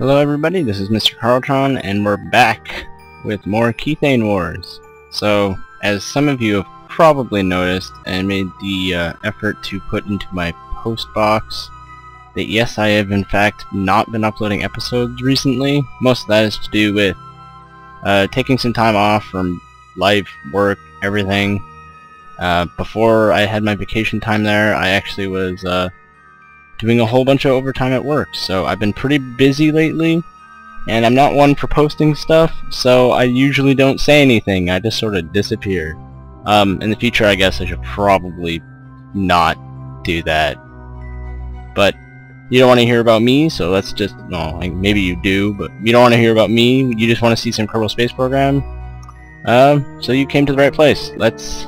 Hello everybody, this is MrCarltron and we're back with more Kethane Wars. So, as some of you have probably noticed and made the effort to put into my post box, that yes, I have in fact not been uploading episodes recently. Most of that is to do with taking some time off from life, work, everything. Before I had my vacation time there, I actually was doing a whole bunch of overtime at work, so I've been pretty busy lately, and I'm not one for posting stuff, so I usually don't say anything. I just sort of disappear. In the future, I guess I should probably not do that. But you don't want to hear about me, so let's just, no, like, maybe you do, but you don't want to hear about me, you just want to see some Kerbal Space Program. So you came to the right place. Let's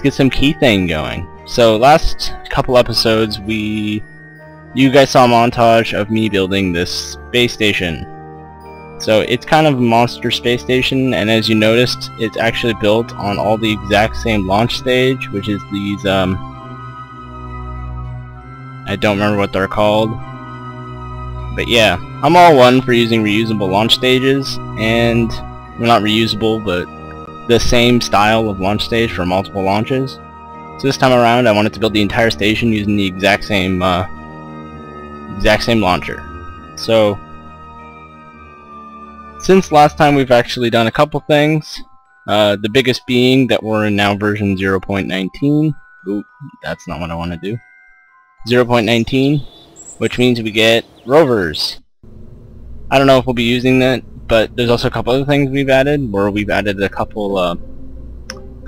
get some Kethane going. So last couple episodes you guys saw a montage of me building this space station. So it's kind of a monster space station, and as you noticed, it's actually built on all the exact same launch stage, which is these I don't remember what they're called. But yeah, I'm all one for using reusable launch stages, and well, not reusable, but the same style of launch stage for multiple launches. So this time around I wanted to build the entire station using the exact same launcher. So since last time we've actually done a couple things, the biggest being that we're in now version 0.19. Ooh, that's not what I want to do. 0.19, which means we get rovers. I don't know if we'll be using that, but there's also a couple other things we've added, where we've added a couple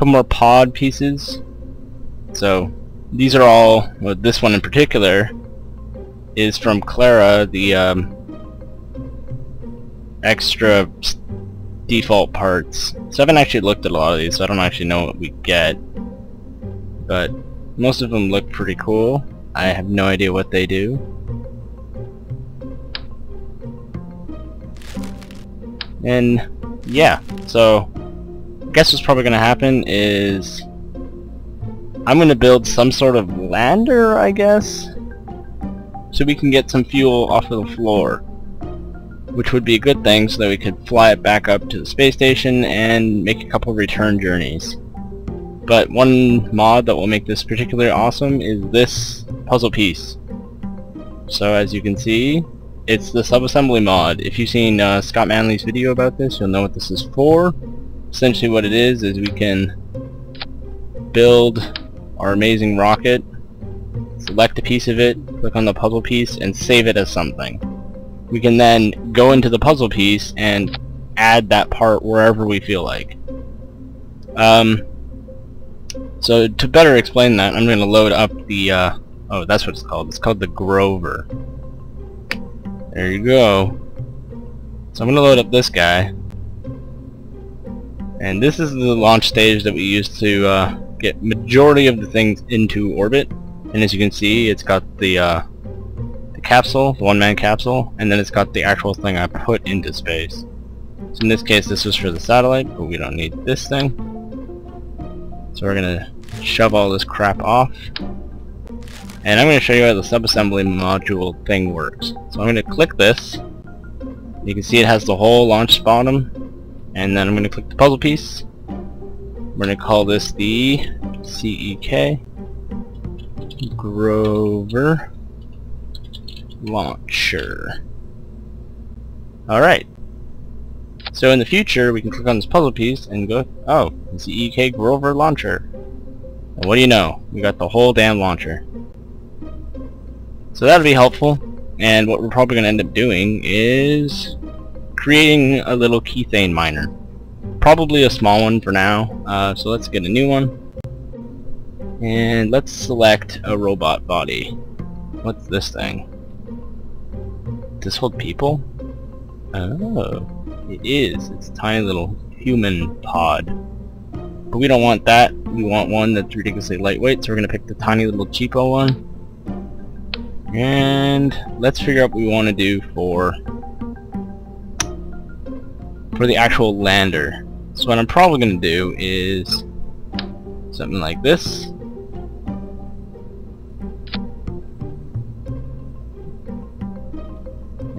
more pod pieces. So these are all, well, this one in particular is from Clara, the extra default parts. So I haven't actually looked at a lot of these, so I don't actually know what we get, but most of them look pretty cool. I have no idea what they do. And yeah, so I guess what's probably going to happen is I'm going to build some sort of lander, I guess, so we can get some fuel off of the floor, which would be a good thing, so that we could fly it back up to the space station and make a couple return journeys. But one mod that will make this particularly awesome is this puzzle piece. So as you can see, it's the subassembly mod. If you've seen Scott Manley's video about this, you'll know what this is for. Essentially what it is we can build our amazing rocket, select a piece of it, click on the puzzle piece, and save it as something. We can then go into the puzzle piece and add that part wherever we feel like. So to better explain that, I'm going to load up the, oh, that's what it's called. It's called the Grover. There you go. So I'm going to load up this guy. And this is the launch stage that we use to get majority of the things into orbit. And as you can see, it's got the capsule, the one-man capsule, and then it's got the actual thing I put into space. So in this case, this was for the satellite, but we don't need this thing. So we're gonna shove all this crap off. And I'm going to show you how the subassembly module thing works. So I'm going to click this. You can see it has the whole launch bottom. And then I'm going to click the puzzle piece. We're going to call this the CEK Grover Launcher. Alright. So in the future, we can click on this puzzle piece and go, oh, the CEK Grover Launcher. And what do you know? We got the whole damn launcher. So that'll be helpful, and what we're probably going to end up doing is creating a little Kethane miner. Probably a small one for now, so let's get a new one. And let's select a robot body. What's this thing? Does this hold people? Oh, it is. It's a tiny little human pod. But we don't want that. We want one that's ridiculously lightweight, so we're going to pick the tiny little cheapo one. And let's figure out what we want to do for the actual lander. So what I'm probably going to do is something like this.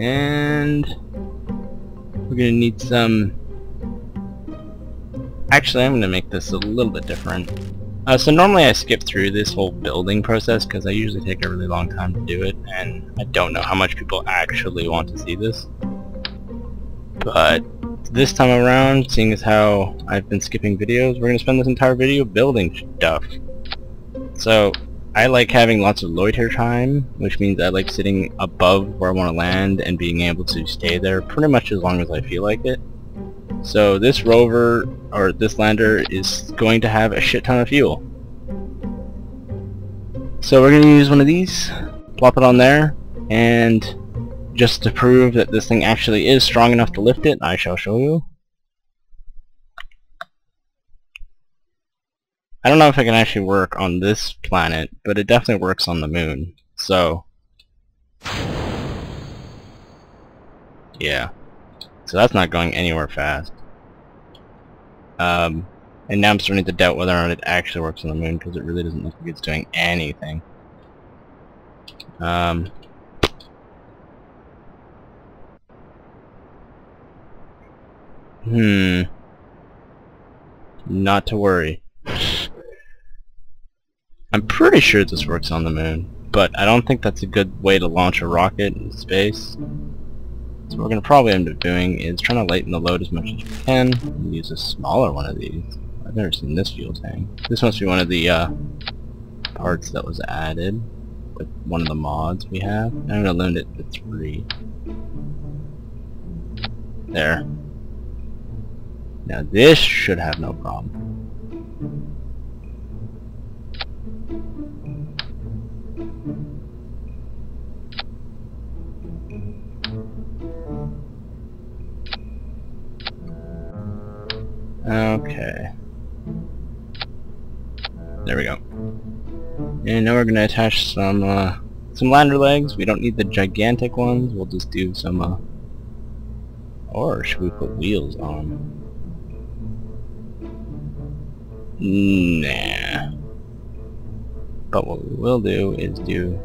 And we're gonna need some... Actually, I'm gonna make this a little bit different. So normally I skip through this whole building process because I usually take a really long time to do it, and I don't know how much people actually want to see this. But this time around, seeing as how I've been skipping videos, we're going to spend this entire video building stuff. So, I like having lots of loiter time, which means I like sitting above where I want to land and being able to stay there pretty much as long as I feel like it. So this rover, or this lander, is going to have a shit ton of fuel. So we're going to use one of these, plop it on there, and just to prove that this thing actually is strong enough to lift it, I shall show you. I don't know if it can actually work on this planet, but it definitely works on the moon. So, yeah. So that's not going anywhere fast. And now I'm starting to doubt whether or not it actually works on the moon, because it really doesn't look like it's doing anything. Not to worry. I'm pretty sure this works on the moon, but I don't think that's a good way to launch a rocket in space. So what we're going to probably end up doing is trying to lighten the load as much as we can and use a smaller one of these. I've never seen this fuel tank. This must be one of the parts that was added with one of the mods we have. I'm going to limit it to 3. There. Now this should have no problem. Okay. There we go. And now we're going to attach some lander legs. We don't need the gigantic ones. We'll just do some or should we put wheels on? Nah. But what we will do is do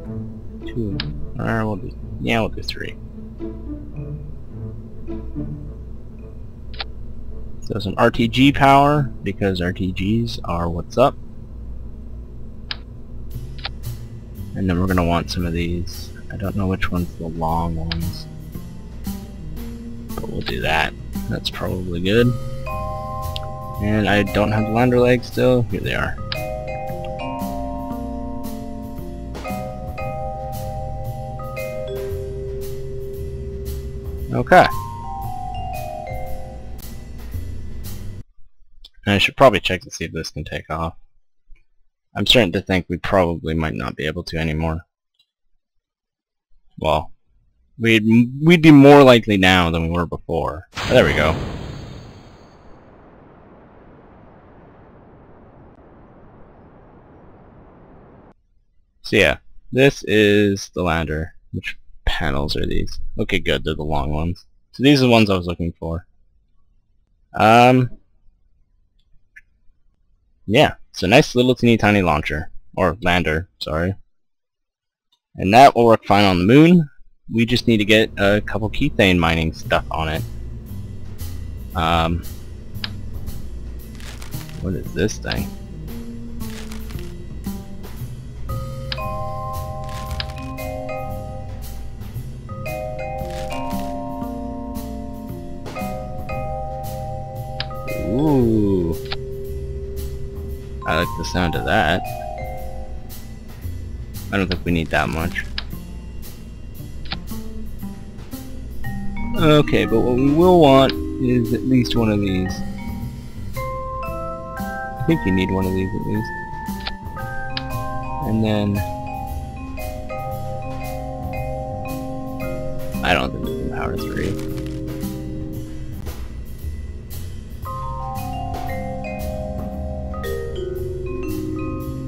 2, or we'll do 3. So some RTG power, because RTGs are what's up. And then we're going to want some of these. I don't know which one's the long ones, but we'll do that. That's probably good. And I don't have the lander legs still. Here they are. Okay. And I should probably check to see if this can take off. I'm starting to think we probably might not be able to anymore. Well, we'd be more likely now than we were before. Oh, there we go. So yeah, this is the lander. Which panels are these? Okay, good, they're the long ones. So these are the ones I was looking for. Yeah, it's a nice little teeny tiny launcher. Or lander, sorry. And that will work fine on the moon. We just need to get a couple kethane mining stuff on it. What is this thing? Ooh. I like the sound of that. I don't think we need that much. Okay, but what we will want is at least one of these. I think you need one of these at least. And then... I don't think we can power 3.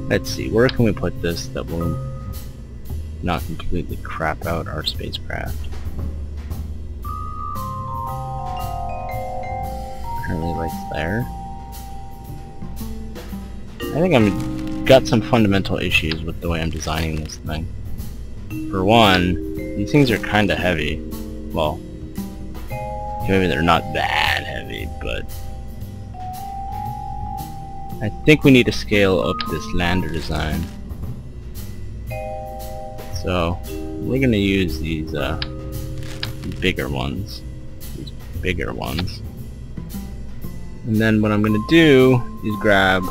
Let's see, where can we put this that will not completely crap out our spacecraft? Apparently like there. I think I've got some fundamental issues with the way I'm designing this thing. For one, these things are kinda heavy. well, maybe they're not that heavy, but I think we need to scale up this lander design. So we're gonna use these bigger ones. And then what I'm gonna do is grab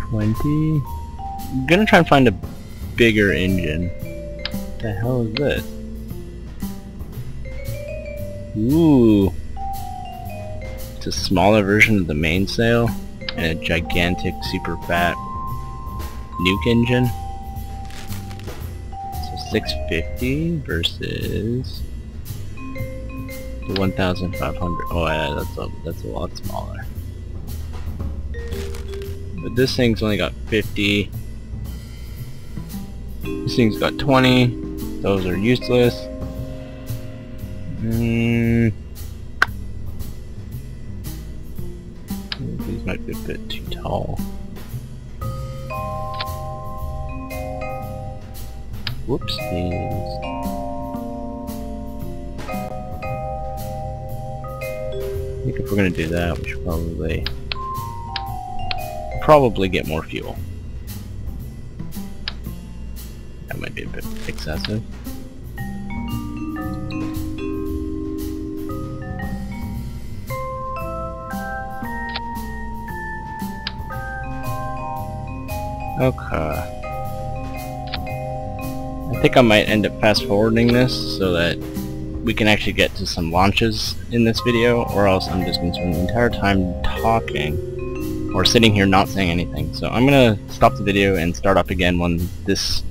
20. I'm gonna try and find a bigger engine. What the hell is this? Ooh. It's a smaller version of the mainsail and a gigantic super fat nuke engine. So 650 versus the 1500. Oh yeah, that's a lot smaller. But this thing's only got 50. This thing's got 20. Those are useless. These might be a bit too tall. Whoopsies. I think if we're gonna do that, we should probably get more fuel. That might be a bit excessive. Okay. I think I might end up fast forwarding this so that we can actually get to some launches in this video, or else I'm just going to spend the entire time talking or sitting here not saying anything. So I'm going to stop the video and start up again when this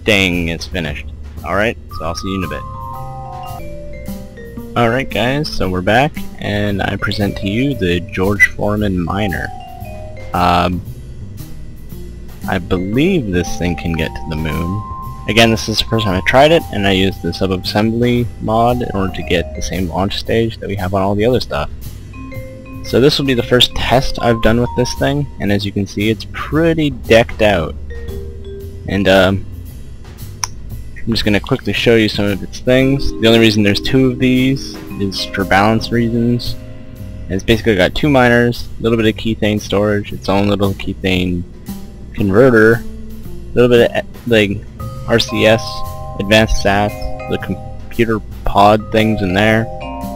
thing is finished. Alright, so I'll see you in a bit. Alright guys, so we're back, and I present to you the George Foreman Miner. I believe this thing can get to the moon. Again, this is the first time I tried it, and I used the subassembly mod in order to get the same launch stage that we have on all the other stuff. So this will be the first test I've done with this thing, and as you can see, it's pretty decked out. And I'm just going to quickly show you some of its things. The only reason there's two of these is for balance reasons. And it's basically got two miners, a little bit of Kethane storage, its own little Kethane converter, a little bit of like RCS, advanced SAS, the computer pod things in there.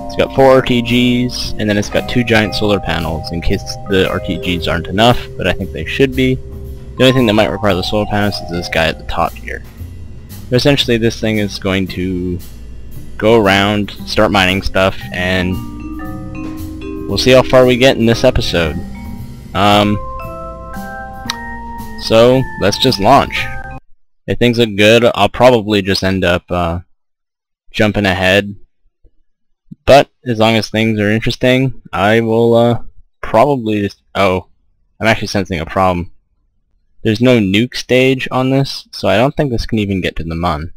It's got 4 RTGs, and then it's got 2 giant solar panels in case the RTGs aren't enough, but I think they should be. The only thing that might require the solar panels is this guy at the top here. But essentially this thing is going to go around, start mining stuff, and we'll see how far we get in this episode. So let's just launch. If things look good, I'll probably just end up jumping ahead. But as long as things are interesting, I will probably just... Oh, I'm actually sensing a problem. There's no nuke stage on this, so I don't think this can even get to the Mun.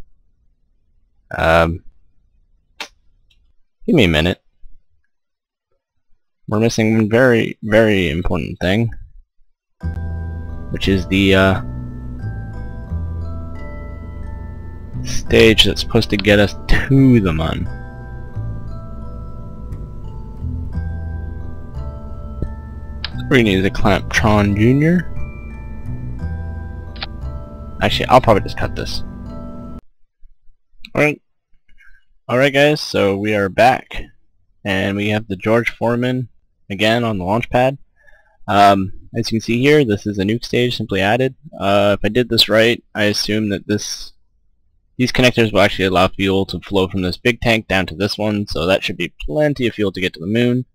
Give me a minute. We're missing one very, very important thing, which is the stage that's supposed to get us to the Mun. We're gonna use a Clamptron Jr. Actually, I'll probably just cut this. Alright guys, so we are back, and we have the George Foreman again on the launch pad. As you can see here, this is a nuke stage simply added. If I did this right, I assume that these connectors will actually allow fuel to flow from this big tank down to this one, so that should be plenty of fuel to get to the moon,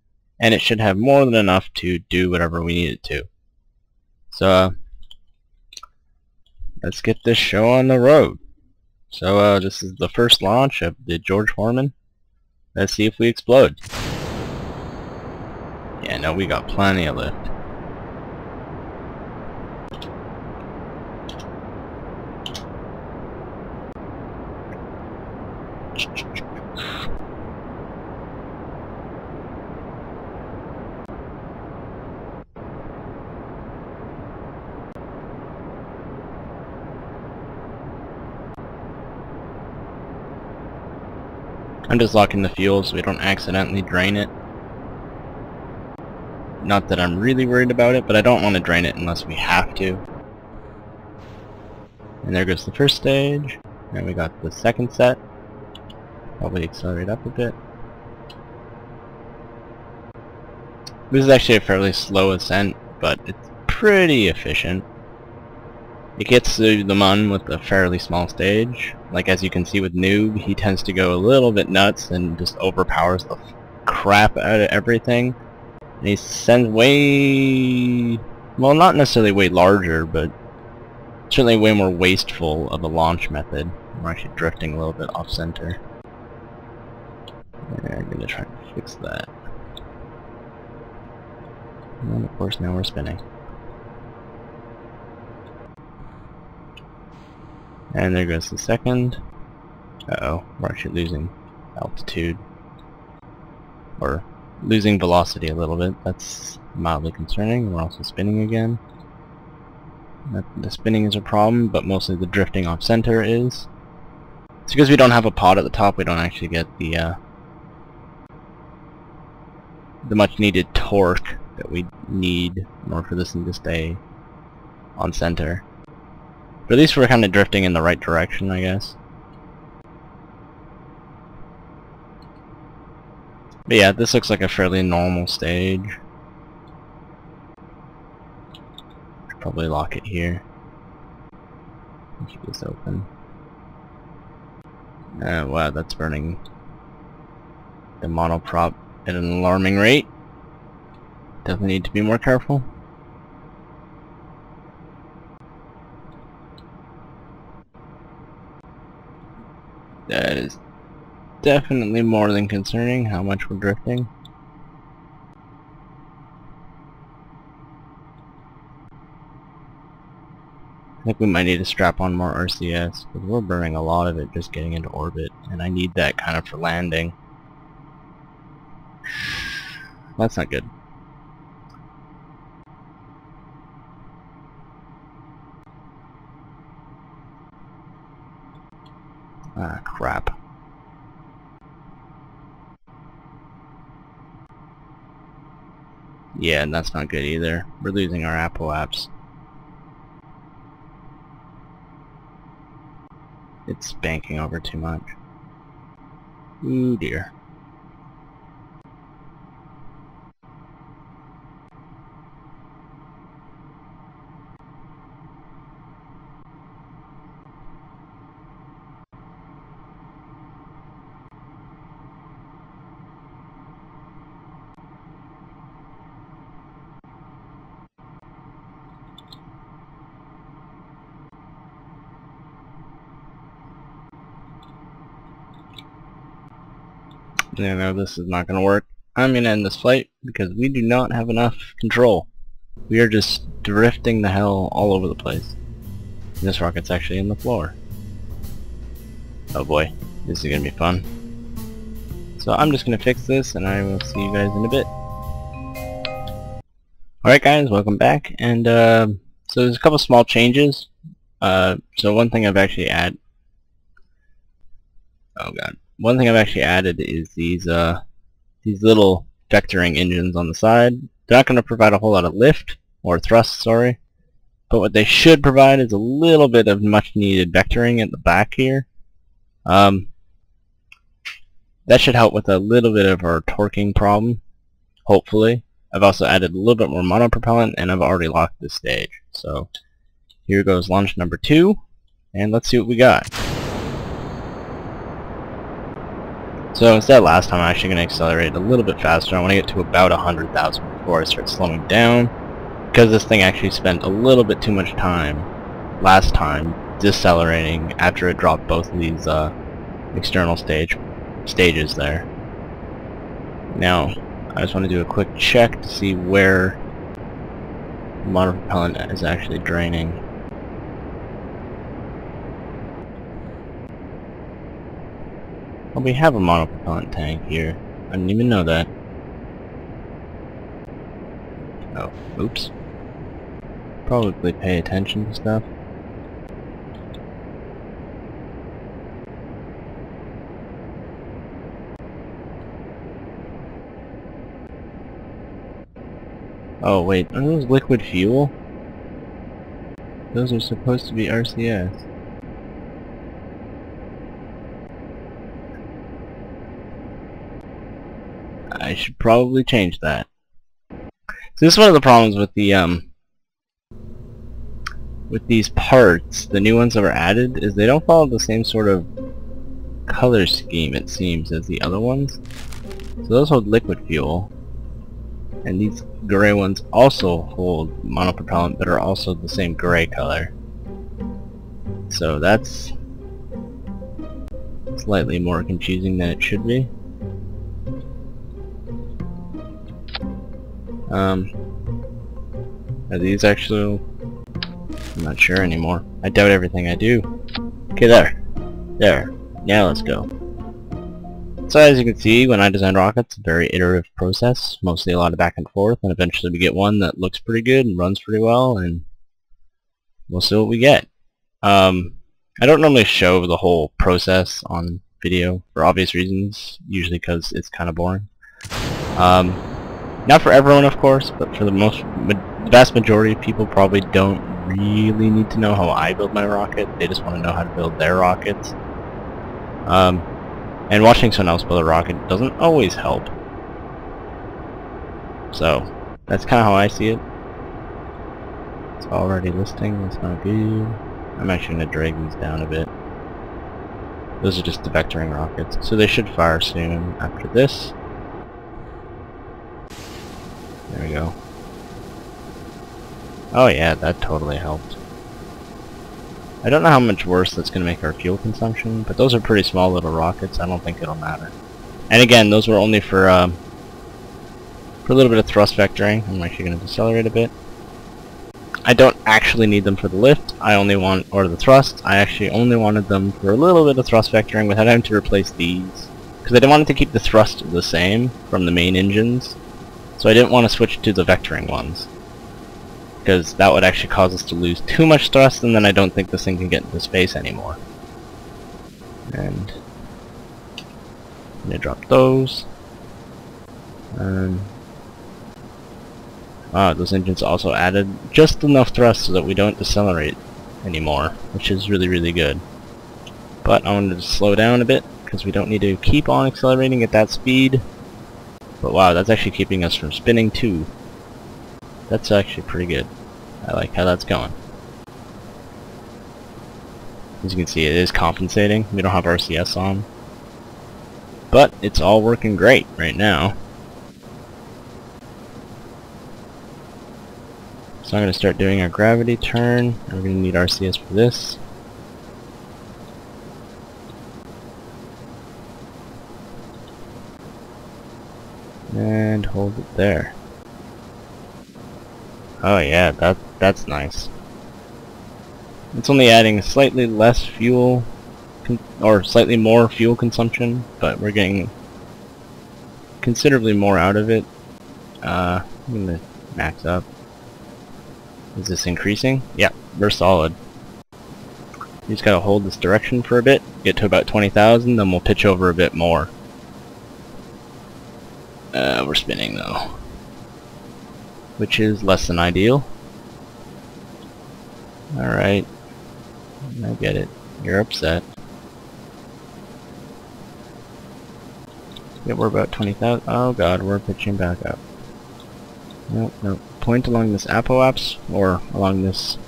and it should have more than enough to do whatever we need it to. So let's get this show on the road. So this is the first launch of the George Foreman. Let's see if we explode. Yeah, no, we got plenty of lift. I'm just locking the fuel so we don't accidentally drain it. Not that I'm really worried about it, but I don't want to drain it unless we have to. And there goes the first stage. And we got the second set. Probably accelerate up a bit. This is actually a fairly slow ascent, but it's pretty efficient. It gets to the Mun with a fairly small stage. Like as you can see with Newb, he tends to go a little bit nuts and just overpowers the crap out of everything. And he sends way... well, not necessarily way larger, but certainly way more wasteful of a launch method. We're actually drifting a little bit off-center. I'm going to try and fix that. And of course now we're spinning. And there goes the second. Uh-oh, we're actually losing altitude. Or losing velocity a little bit. That's mildly concerning. We're also spinning again. The spinning is a problem, but mostly the drifting off center is. It's because we don't have a pod at the top, we don't actually get the much needed torque that we need in order for this thing to stay on center. But at least we're kind of drifting in the right direction, I guess. But yeah, this looks like a fairly normal stage. Should probably lock it here. Keep this open. Wow, that's burning the monoprop at an alarming rate. Definitely need to be more careful. That is definitely more than concerning how much we're drifting. I think we might need to strap on more RCS, because we're burning a lot of it just getting into orbit, and I need that kind of for landing. That's not good. Ah, crap. Yeah, and that's not good either. We're losing our apoaps. It's banking over too much. Ooh dear. Yeah, no, this is not going to work. I'm going to end this flight because we do not have enough control. We are just drifting the hell all over the place. And this rocket's actually in the floor. Oh boy, this is going to be fun. So I'm just going to fix this and I will see you guys in a bit. Alright guys, welcome back. And so there's a couple small changes. So one thing I've actually added... oh god. One thing I've actually added is these little vectoring engines on the side. They're not going to provide a whole lot of lift, or thrust, sorry. But what they should provide is a little bit of much needed vectoring at the back here. That should help with a little bit of our torquing problem, hopefully. I've also added a little bit more monopropellant, and I've already locked this stage. So here goes launch number 2, and let's see what we got. So instead of last time, I'm actually going to accelerate a little bit faster. I want to get to about 100,000 before I start slowing down, because this thing actually spent a little bit too much time last time decelerating after it dropped both of these external stages there. Now, I just want to do a quick check to see where monopropellant is actually draining. Well, we have a monopropellant tank here. I didn't even know that. Oh, oops. Probably pay attention to stuff. Oh wait, are those liquid fuel? Those are supposed to be RCS. I should probably change that. So this is one of the problems with the with these parts, the new ones that were added, is they don't follow the same sort of color scheme, it seems, as the other ones. So those hold liquid fuel, and these gray ones also hold monopropellant, but are also the same gray color. So that's slightly more confusing than it should be. Are these actually... I'm not sure anymore. I doubt everything I do. Okay, there. There. Now let's go. So as you can see, when I design rockets, it's a very iterative process. Mostly a lot of back and forth, and eventually we get one that looks pretty good and runs pretty well, and we'll see what we get. I don't normally show the whole process on video for obvious reasons, usually because it's kind of boring. Not for everyone, of course, but for the vast majority of people probably don't really need to know how I build my rocket. They just want to know how to build their rockets. And watching someone else build a rocket doesn't always help. So, that's kind of how I see it. It's already listing, that's not good. I'm actually going to drag these down a bit. Those are just the vectoring rockets, so they should fire soon after this. There we go. Oh yeah, that totally helped. I don't know how much worse that's going to make our fuel consumption, but those are pretty small little rockets. I don't think it'll matter. And again, those were only for a little bit of thrust vectoring. I'm actually going to decelerate a bit. I don't actually need them for the lift. I only want, or the thrust. I actually only wanted them for a little bit of thrust vectoring without having to replace these, because I didn't want it to keep the thrust the same from the main engines. So I didn't want to switch to the vectoring ones, because that would actually cause us to lose too much thrust, and then I don't think this thing can get into space anymore. And I'm going to drop those. Those engines also added just enough thrust so that we don't decelerate anymore, which is really, really good. But I wanted to slow down a bit, because we don't need to keep on accelerating at that speed. But wow, that's actually keeping us from spinning too. That's actually pretty good. I like how that's going. As you can see, it is compensating. We don't have RCS on. But it's all working great right now. So I'm going to start doing our gravity turn. We're going to need RCS for this. And hold it there. Oh yeah, that's nice. It's only adding slightly less fuel, or slightly more fuel consumption, but we're getting considerably more out of it. I'm gonna max up. Is this increasing? Yeah, we're solid. You just gotta hold this direction for a bit, get to about 20,000, then we'll pitch over a bit more. We're spinning though, which is less than ideal. Alright, I get it. You're upset. Yeah, we're about 20,000. Oh god, we're pitching back up. Nope, nope. Point along this apoapse, or along this...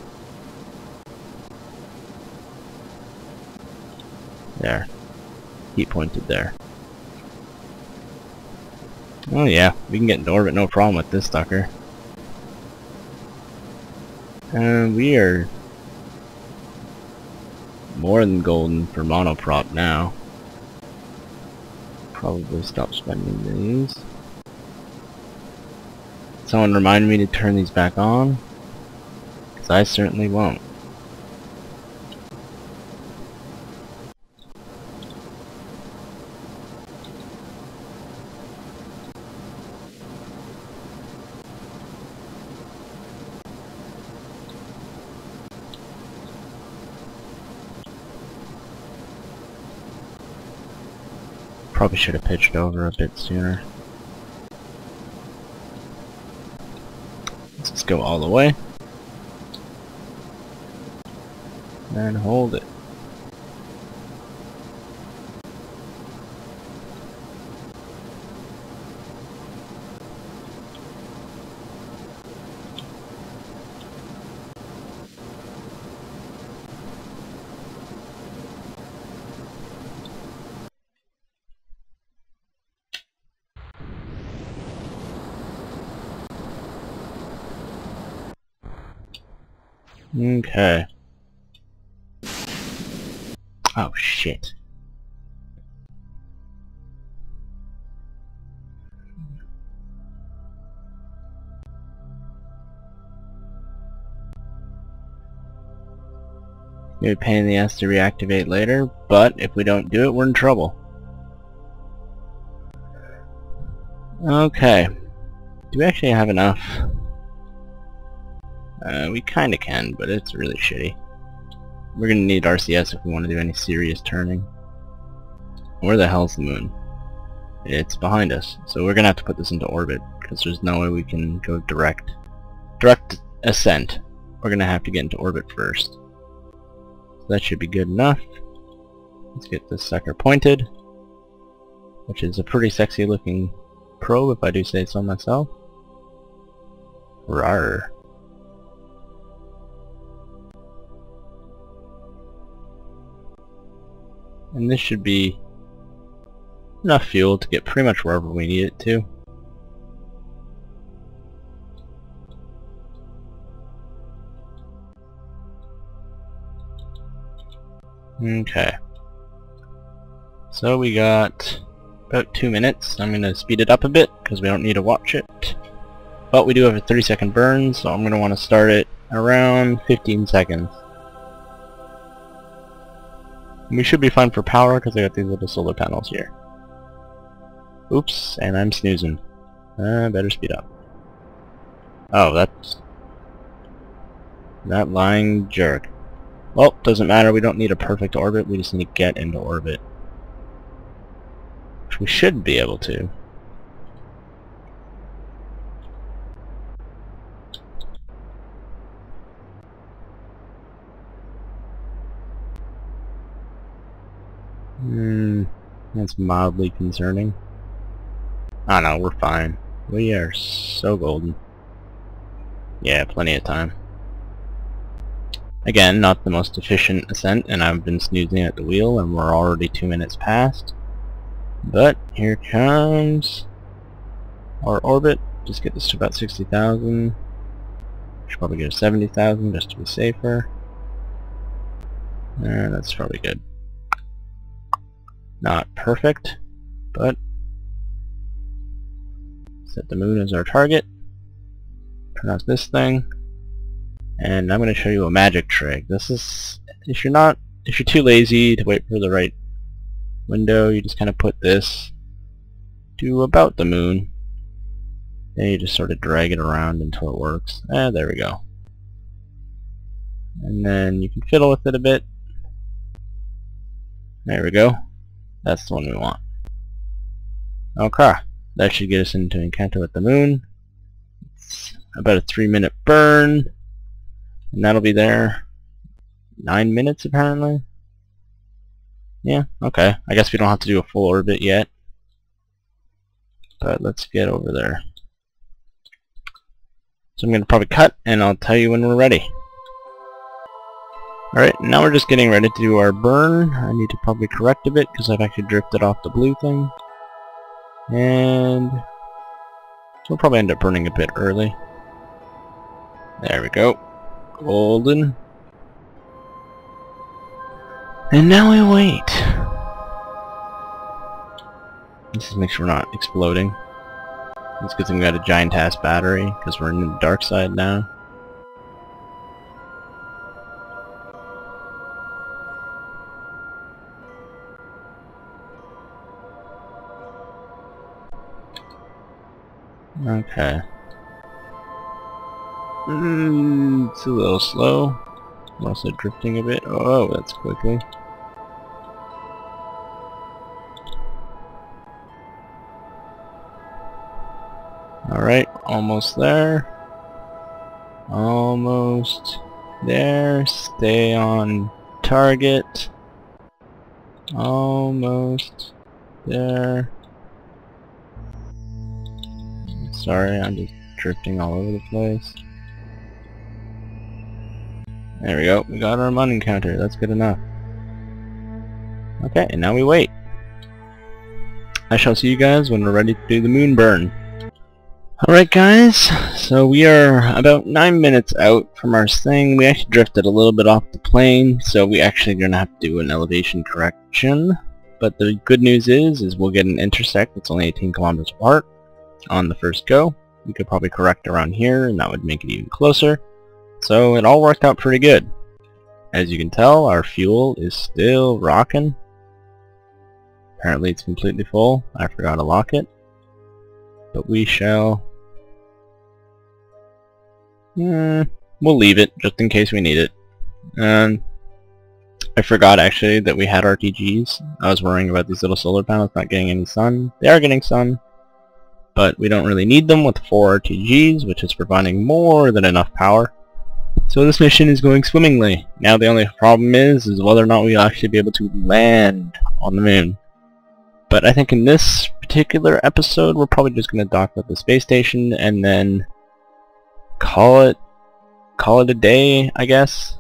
There. Keep pointed there. Oh yeah, we can get into orbit no problem with this sucker. And we are more than golden for monoprop now. Probably stop spending these. Someone remind me to turn these back on, because I certainly won't. Probably should have pitched over a bit sooner. go all the way. And hold it. Okay. Oh shit. It'd be a pain in the ass to reactivate later, but if we don't do it, we're in trouble. Okay. Do we actually have enough? We kinda can, but it's really shitty. We're gonna need RCS if we want to do any serious turning. Where the hell's the moon? It's behind us, so we're gonna have to put this into orbit, because there's no way we can go direct ascent. We're gonna have to get into orbit first. So that should be good enough. Let's get this sucker pointed, which is a pretty sexy looking probe, if I do say so myself. Rawr. And this should be enough fuel to get pretty much wherever we need it to. Okay. So we got about 2 minutes. I'm going to speed it up a bit because we don't need to watch it. But we do have a 30-second burn, so I'm going to want to start it around 15 seconds. We should be fine for power because I got these little solar panels here. Oops, and I'm snoozing. Better speed up. Oh, that's... that lying jerk. Well, doesn't matter, we don't need a perfect orbit, we just need to get into orbit. Which we should be able to. That's mildly concerning. I don't know, we're fine. We are so golden. Yeah, plenty of time. Again, not the most efficient ascent, and I've been snoozing at the wheel, and we're already 2 minutes past. But here comes our orbit. Just get this to about 60,000. Should probably go to 70,000 just to be safer. That's probably good. Not perfect, but set the moon as our target. Turn off this thing, and I'm going to show you a magic trick. This is, if you're too lazy to wait for the right window, you just kind of put this to about the moon. Then you just sort of drag it around until it works. There we go. And then you can fiddle with it a bit. There we go. That's the one we want. Okay, that should get us into encounter with the moon. It's about a 3-minute burn, and that'll be there 9 minutes apparently. Yeah, okay. I guess we don't have to do a full orbit yet, but let's get over there. So I'm going to probably cut, and I'll tell you when we're ready. Alright, now we're just getting ready to do our burn. I need to probably correct a bit because I've actually drifted off the blue thing. And we'll probably end up burning a bit early. There we go. Golden. And now we wait. Let's just make sure we're not exploding. It's a good thing we got a giant ass battery because we're in the dark side now. Okay. It's a little slow. I'm also drifting a bit. Oh, that's quickly. Alright, almost there. Almost there. Stay on target. Almost there. Sorry, I'm just drifting all over the place. There we go. We got our mun encounter. That's good enough. Okay, and now we wait. I shall see you guys when we're ready to do the moon burn. Alright guys, so we are about 9 minutes out from our thing. We actually drifted a little bit off the plane, so we actually are going to have to do an elevation correction. But the good news is we'll get an intersect that's only 18 kilometers apart on the first go. We could probably correct around here, and that would make it even closer. So it all worked out pretty good. As you can tell, our fuel is still rocking. Apparently it's completely full. I forgot to lock it. But we shall... we'll leave it, just in case we need it. And I forgot actually that we had RTGs. I was worrying about these little solar panels not getting any sun. They are getting sun, but we don't really need them with 4 RTGs, which is providing more than enough power. So this mission is going swimmingly. Now the only problem is whether or not we'll actually be able to land on the moon. But I think in this particular episode, we're probably just going to dock at the space station and then call it a day, I guess.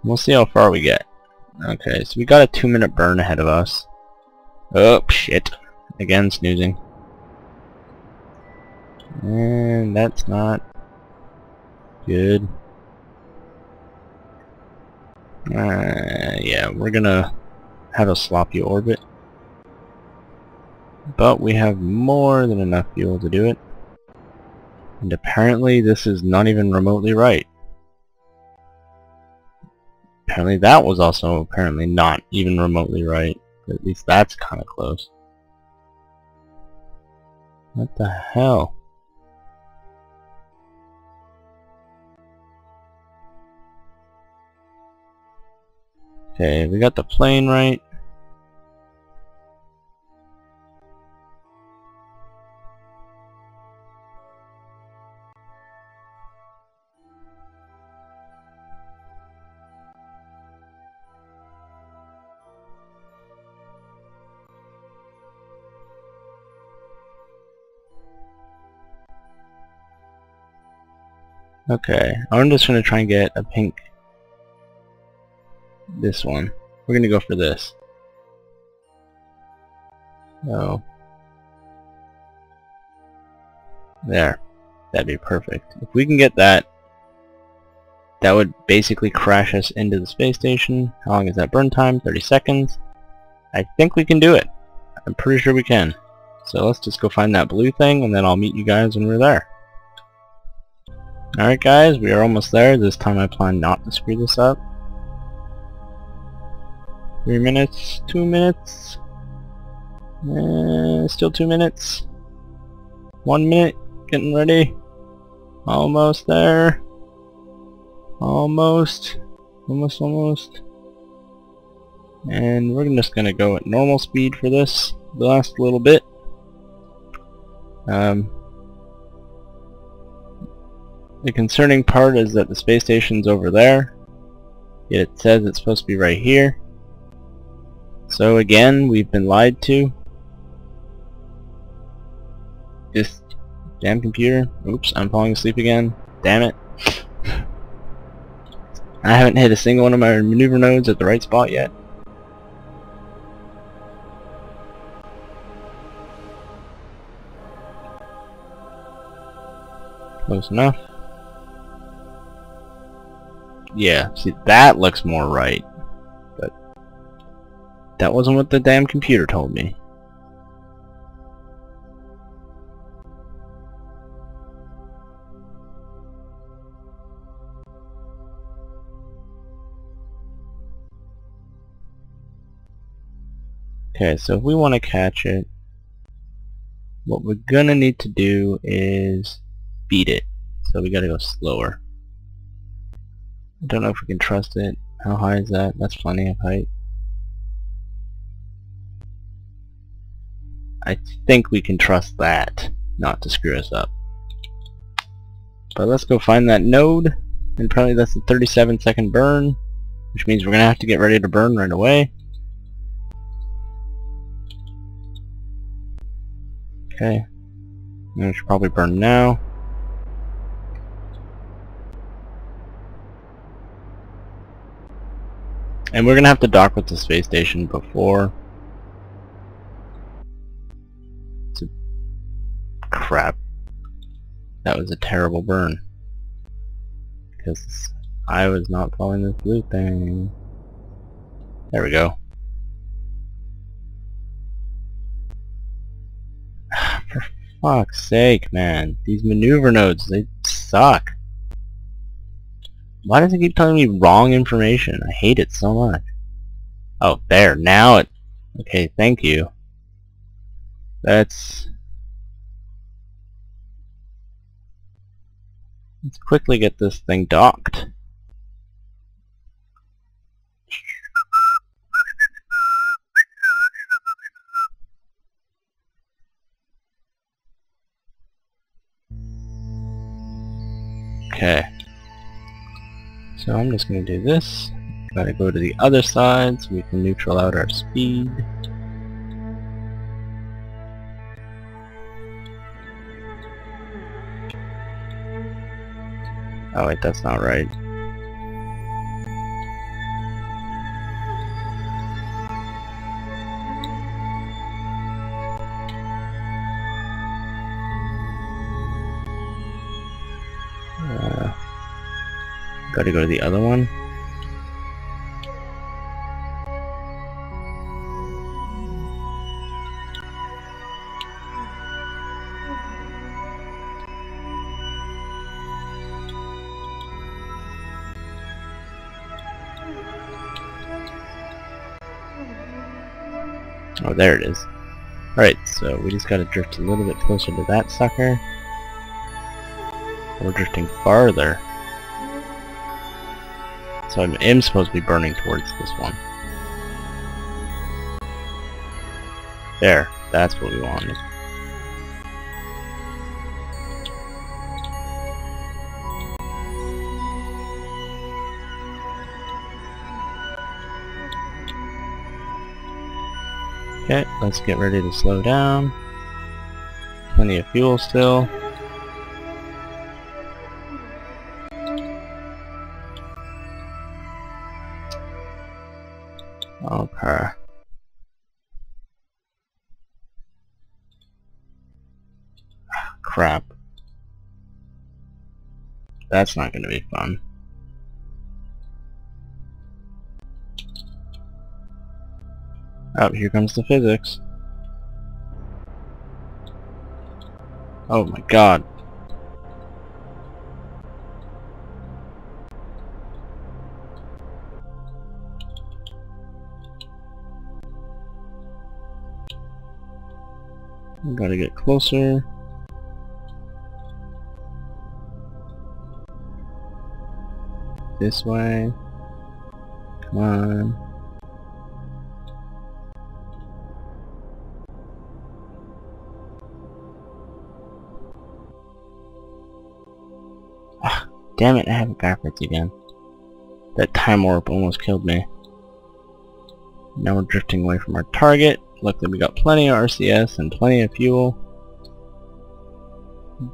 We'll see how far we get. Okay, so we got a 2-minute burn ahead of us. Oh, shit. Again, snoozing. And that's not good. Yeah, we're gonna have a sloppy orbit. But we have more than enough fuel to do it. And apparently this is not even remotely right. Apparently that was also not even remotely right. But at least that's kind of close. What the hell? Okay, we got the plane right. Okay, I'm just going to try and get a pink. This one. We're going to go for this. Oh. There. That'd be perfect. If we can get that, that would basically crash us into the space station. How long is that burn time? 30 seconds. I think we can do it. I'm pretty sure we can. So let's just go find that blue thing, and then I'll meet you guys when we're there. Alright guys, we are almost there. This time I plan not to screw this up. 3 minutes, 2 minutes, still 2 minutes, 1 minute, getting ready, almost there, almost, and we're just going to go at normal speed for this, the last little bit. The concerning part is that the space station's over there, yet it says it's supposed to be right here. So again, we've been lied to. This damn computer. Oops, I'm falling asleep again. Damn it. I haven't hit a single one of my maneuver nodes at the right spot yet. Close enough. Yeah, see, that looks more right. But that wasn't what the damn computer told me. Okay, so if we want to catch it, what we're gonna need to do is beat it. So we gotta go slower. I don't know if we can trust it. How high is that? That's plenty of height. I think we can trust that. not to screw us up. But let's go find that node, and probably that's a 37-second burn, which means we're gonna have to get ready to burn right away. Okay, and we should probably burn now. And we're gonna have to dock with the space station before. Crap. That was a terrible burn. Because I was not following this blue thing. There we go. For fuck's sake, man. These maneuver nodes, they suck. Why does it keep telling me wrong information? I hate it so much. Oh, there. Now it... Okay, thank you. Let's quickly get this thing docked. Okay. So I'm just going to do this. Gotta go to the other side so we can neutral out our speed. Oh wait, that's not right. Gotta go to the other one. Oh, there it is. Alright, so we just gotta drift a little bit closer to that sucker. We're drifting farther. So I am supposed to be burning towards this one. There, that's what we wanted. Okay, let's get ready to slow down. Plenty of fuel still. Okay. Crap. That's not going to be fun. Oh, here comes the physics. Oh my god. We gotta get closer. This way. Come on. Ah, damn it, I have it backwards again. That time warp almost killed me. Now we're drifting away from our target. Luckily we got plenty of RCS and plenty of fuel.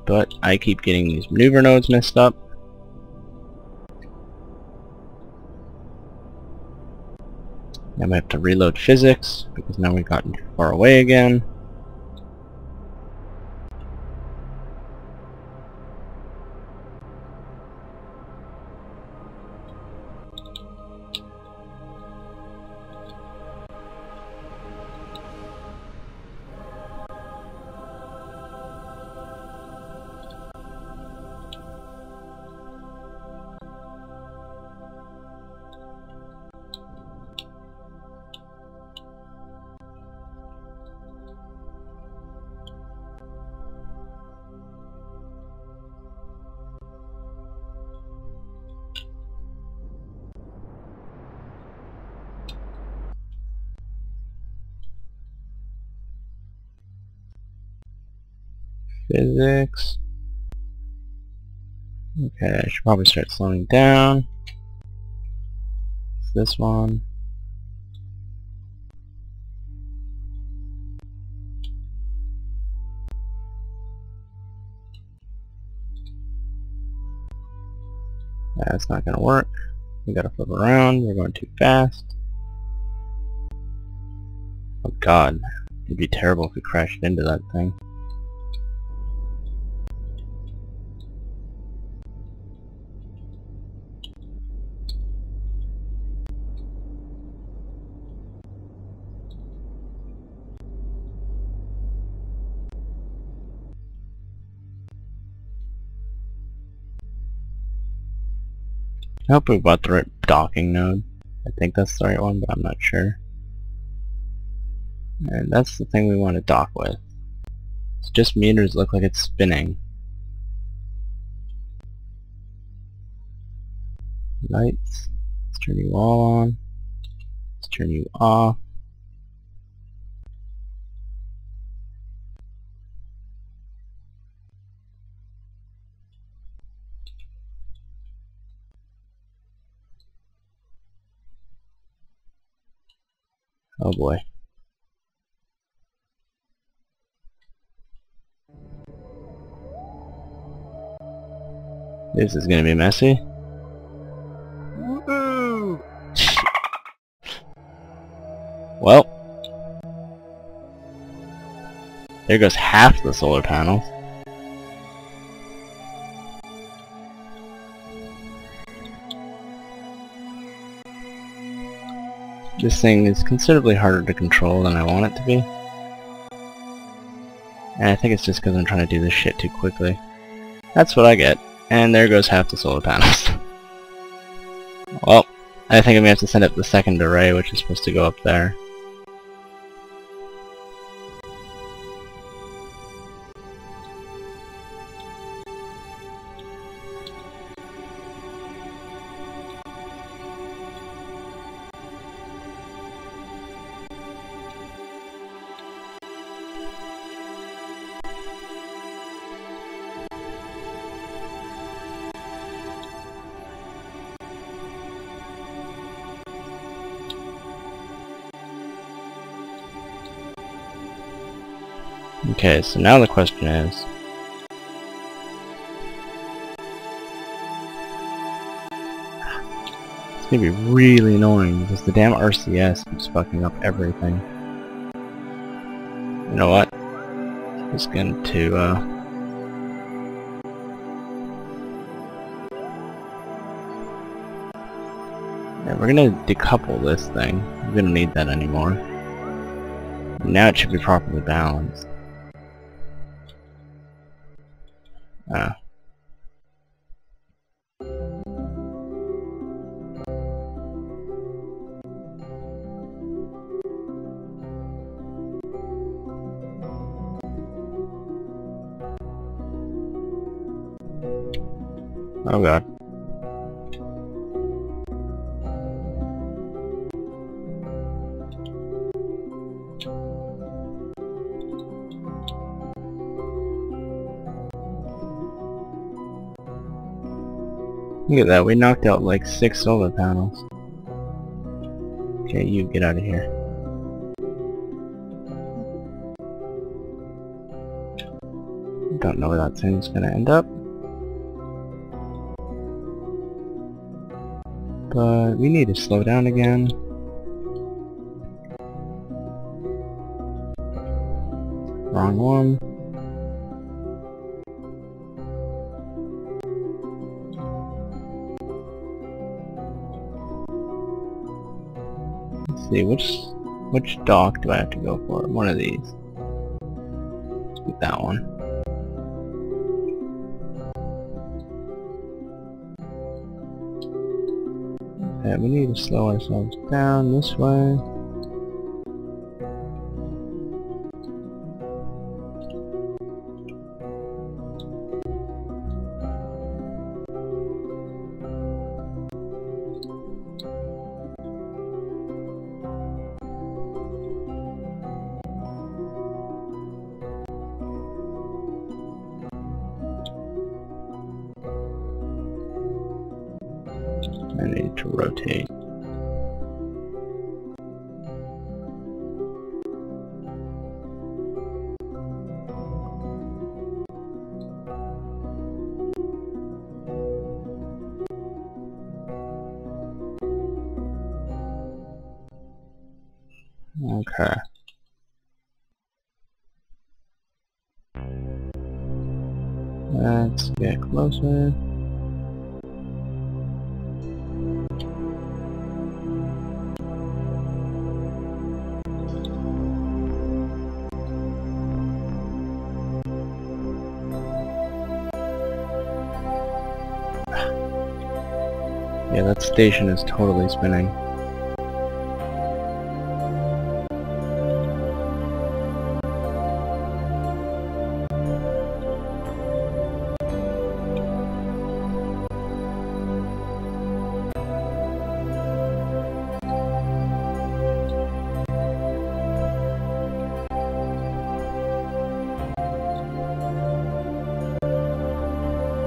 But I keep getting these maneuver nodes messed up. Now we have to reload physics, because now we've gotten too far away again. Physics. Okay, I should probably start slowing down. It's this one. That's not gonna work. We gotta flip around. We're going too fast. Oh god, it'd be terrible if we crashed into that thing. I hope we bought the right docking node. I think that's the right one, but I'm not sure. And that's the thing we want to dock with. It's just meters look like it's spinning. Lights. Let's turn you all on. Let's turn you off. Oh boy. This is gonna be messy. Woohoo! Well, there goes half the solar panels. This thing is considerably harder to control than I want it to be. And I think it's just because I'm trying to do this shit too quickly. That's what I get. And there goes half the solar panels. Well, I think I'm gonna have to send up the second array, which is supposed to go up there. Okay, so now the question is, it's gonna be really annoying because the damn RCS keeps fucking up everything. You know what? I'm just going to yeah, we're gonna decouple this thing. We don't need that anymore. Now it should be properly balanced. Ah. Oh god. Look at that, we knocked out like 6 solar panels. Okay, you get out of here. Don't know where that thing's gonna end up. But we need to slow down again. Wrong one. Let's see, which dock do I have to go for? One of these. Let's get that one. Okay, we need to slow ourselves down this way. I need to rotate. Okay. Let's get closer. Yeah, that station is totally spinning.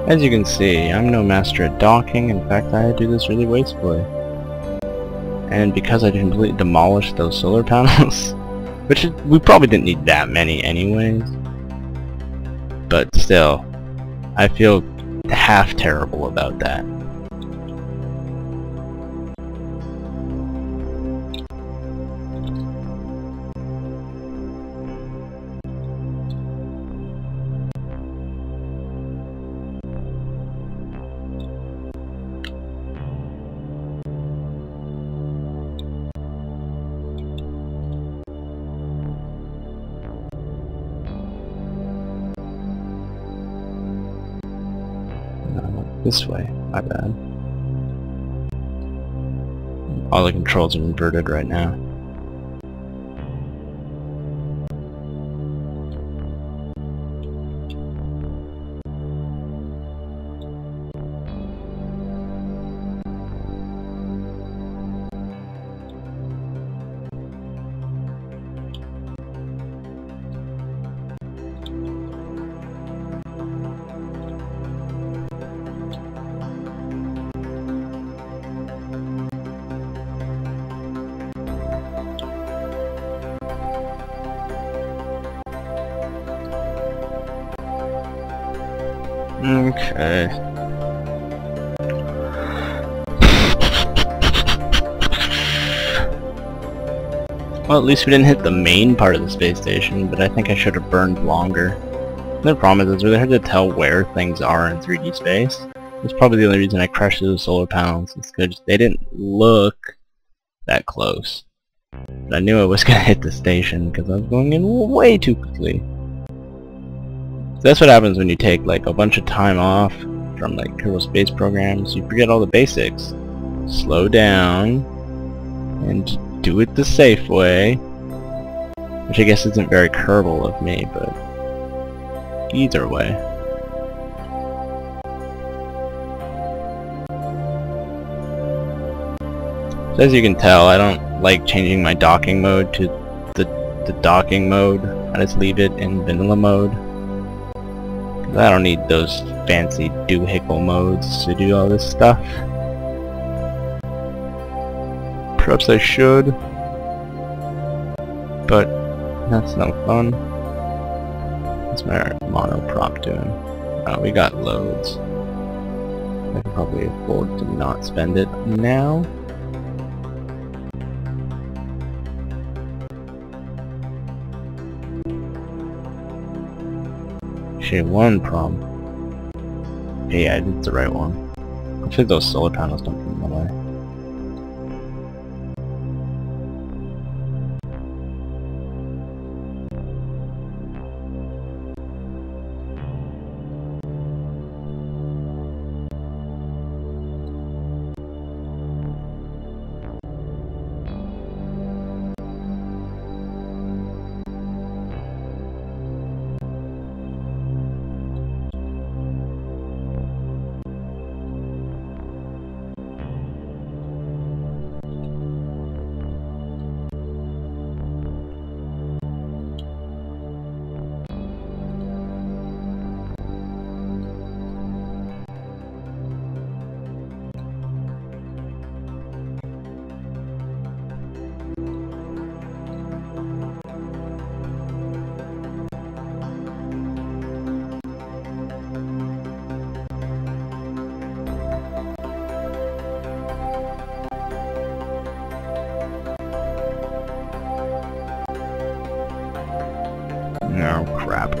As you can see, I'm no master at docking. In fact, I do this really wastefully. And because I completely demolished those solar panels, which we probably didn't need that many anyways, but still, I feel half terrible about that. This way, my bad. All the controls are inverted right now. Okay. Well, at least we didn't hit the main part of the space station, but I think I should have burned longer. The problem is it's really hard to tell where things are in 3D space. That's probably the only reason I crashed through the solar panels, is because they didn't look that close. But I knew I was going to hit the station because I was going in way too quickly. So that's what happens when you take like a bunch of time off from like Kerbal Space Programs. You forget all the basics. Slow down and do it the safe way, which I guess isn't very Kerbal of me, but either way. So as you can tell, I don't like changing my docking mode to the docking mode. I just leave it in vanilla mode. I don't need those fancy doohickle modes to do all this stuff. Perhaps I should, but that's no fun. What's my monoprop doing? Oh, we got loads. I can probably afford to not spend it now. One problem. Yeah, I did the right one. Hopefully those solar panels don't get in the way. Oh crap.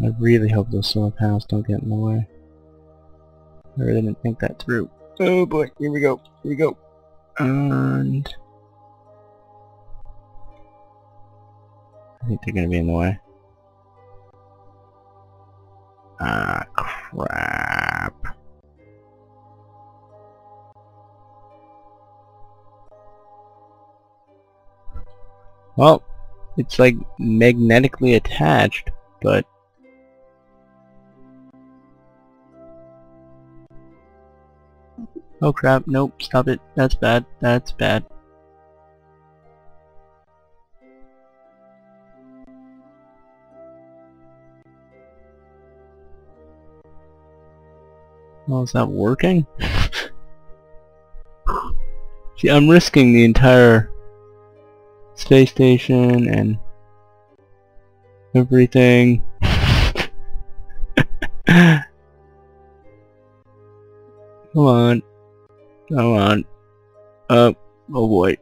I really hope those solar panels don't get in the way. I really didn't think that through. Oh boy, here we go, here we go. And I think they're gonna be in the way. Ah, crap. Well, it's like magnetically attached, but oh crap, nope, stop it. That's bad. That's bad. Well, is that working? See, I'm risking the entire space station and everything. Come on. Come on. Oh boy.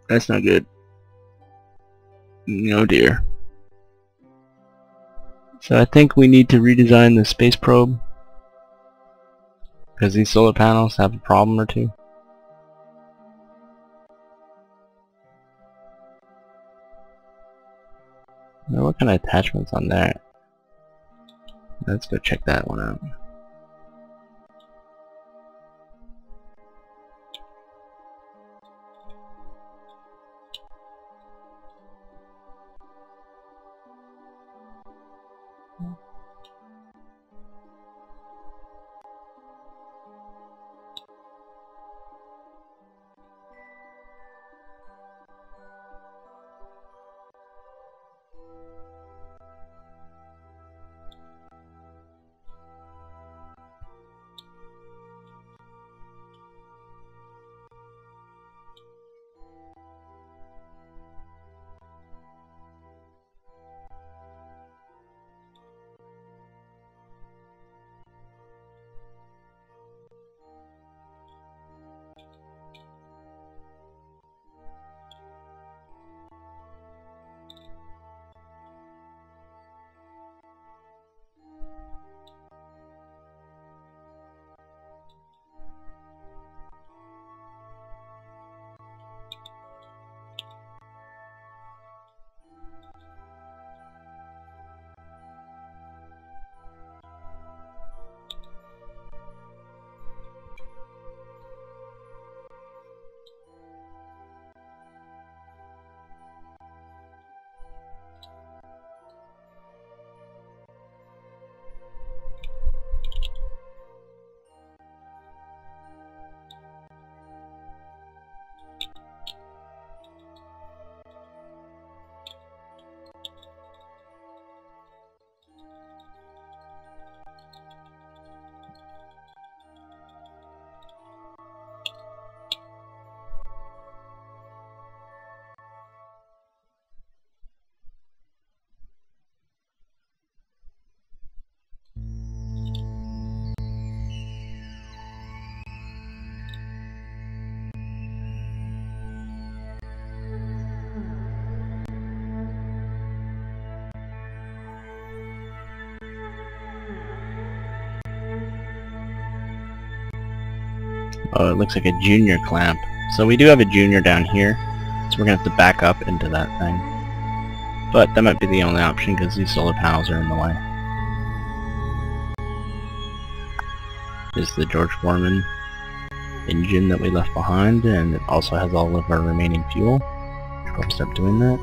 That's not good. Oh dear. So I think we need to redesign the space probe, because these solar panels have a problem or two. Now what kind of attachments on there? Let's go check that one out. Oh, it looks like a junior clamp. So we do have a junior down here, so we're going to have to back up into that thing. But that might be the only option because these solar panels are in the way. This is the George Foreman engine that we left behind, and it also has all of our remaining fuel. Should probably start doing that.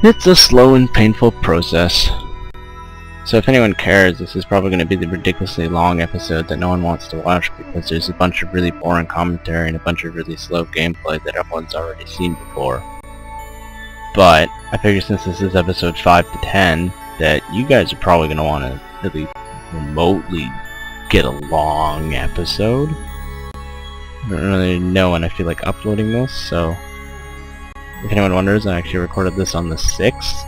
It's a slow and painful process. So if anyone cares, this is probably going to be the ridiculously long episode that no one wants to watch because there's a bunch of really boring commentary and a bunch of really slow gameplay that everyone's already seen before. But I figure since this is episode 5 to 10, that you guys are probably going to want to at least remotely get a long episode. I don't really know when I feel like uploading this, so if anyone wonders, I actually recorded this on the 6th,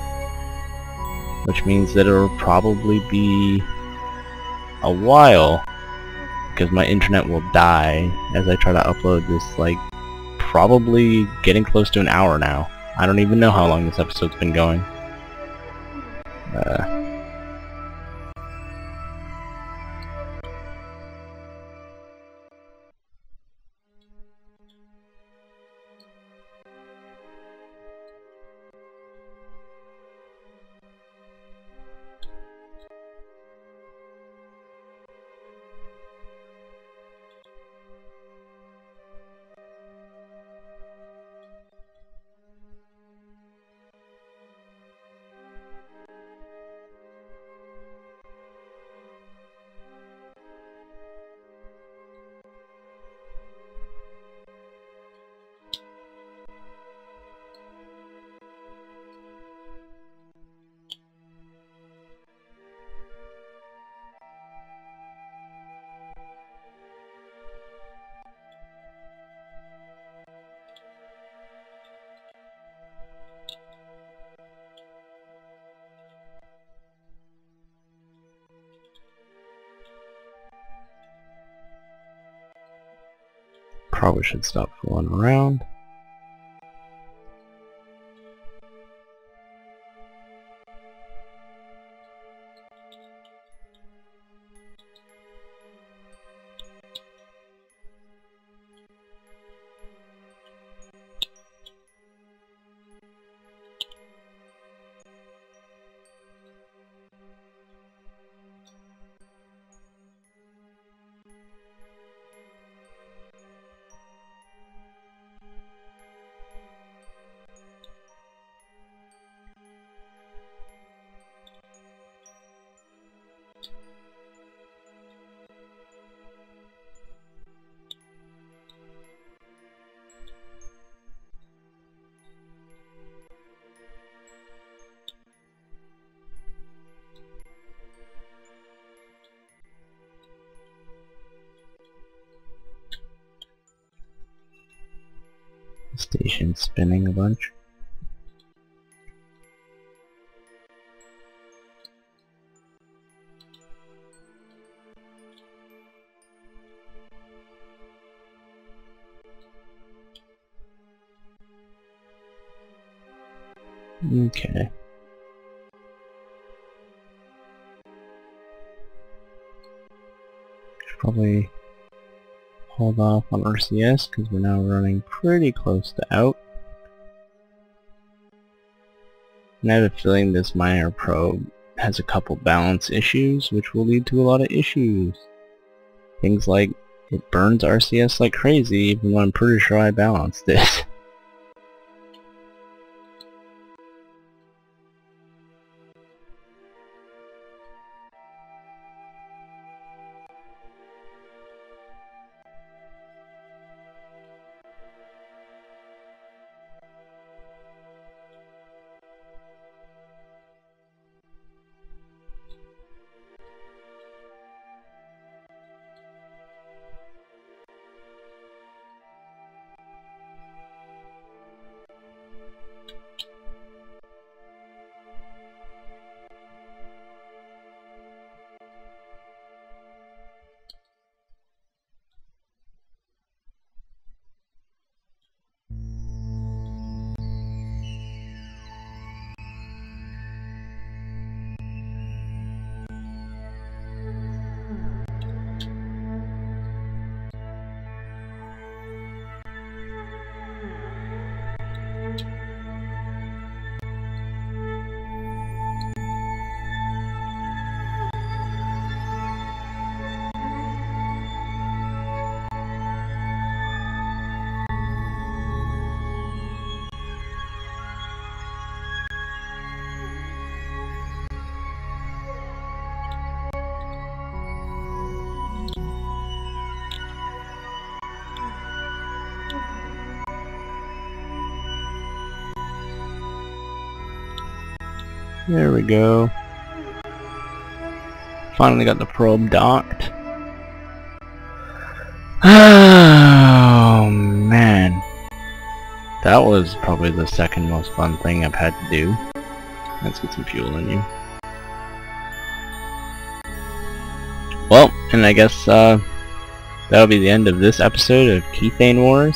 which means that it'll probably be a while, because my internet will die as I try to upload this, like, probably getting close to an hour now. I don't even know how long this episode's been going. Probably should stop fooling around. Station spinning a bunch. Okay. Should probably hold off on RCS because we're now running pretty close to out. And I have a feeling this minor probe has a couple balance issues, which will lead to a lot of issues. Things like it burns RCS like crazy, even though I'm pretty sure I balanced it. There we go. Finally got the probe docked. Oh man. That was probably the second most fun thing I've had to do. Let's get some fuel in you. Well, and I guess that'll be the end of this episode of Kethane Wars.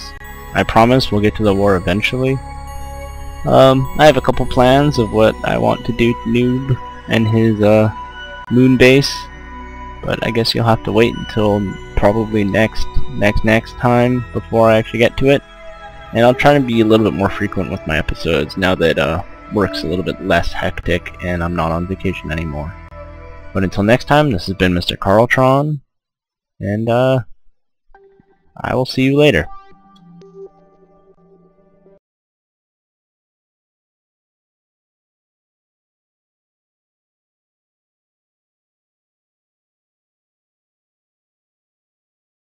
I promise we'll get to the war eventually. I have a couple plans of what I want to do to Newb and his moon base, but I guess you'll have to wait until probably next time before I actually get to it. And I'll try to be a little bit more frequent with my episodes now that work's a little bit less hectic and I'm not on vacation anymore. But until next time, this has been MrCarltron, and I will see you later.